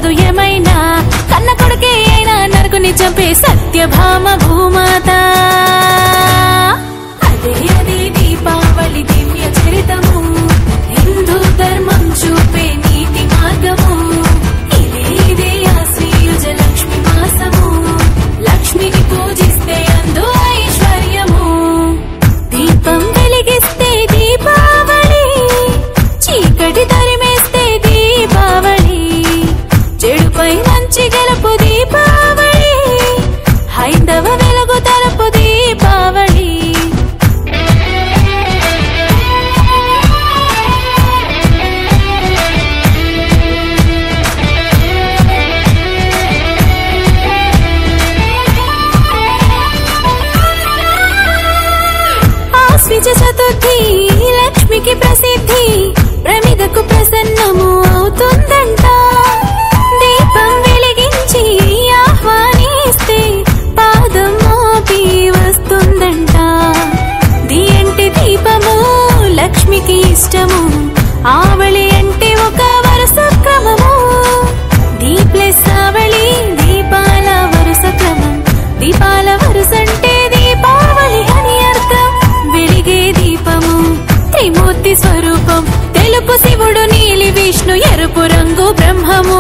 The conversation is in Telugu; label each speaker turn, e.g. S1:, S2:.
S1: తప్పదు ఏమైనా కన్న కొడుకే అయినా నరకుని చంపే సత్యభామ భూమాత అదే అదే దీపావళి దివ్య చరితము హిందూ ధర్మం చూపే నీతి మార్గము ఇదే ఇదే ఆశ్రీయుజ లక్ష్మి మాసము లక్ష్మిని పూజిస్తే అందు ఐశ్వర్యము దీపం వెలిగిస్తే దీపావళి చీకటి తరిమేస్తే దీపావళి చెడుపై మంచి గెలుపు దీపావళి హైందవ వెలుగు తలుపు దీపావళి ఆశ్విజ చతుర్థి లక్ష్మికి ప్రసిద్ధి ప్రమిదకు ప్రసన్నము అవుతుందంట దీపం వెలిగించి ఆహ్వానిస్తే పాదం మోపి వస్తుందంట దియంటి దీపము లక్ష్మికి ఇష్టము ఆవళి అంటే ఒక వరుస క్రమము దీ ప్లస్ ఆవళి దీపాల వరుస క్రమం దీపాల వరుసంటే దీపావళి అని అర్థం వెలిగే దీపము త్రిమూర్తి స్వరూపం తెలుపు శివుడు నీలి విష్ణు ఎరుపు రంగు బ్రహ్మము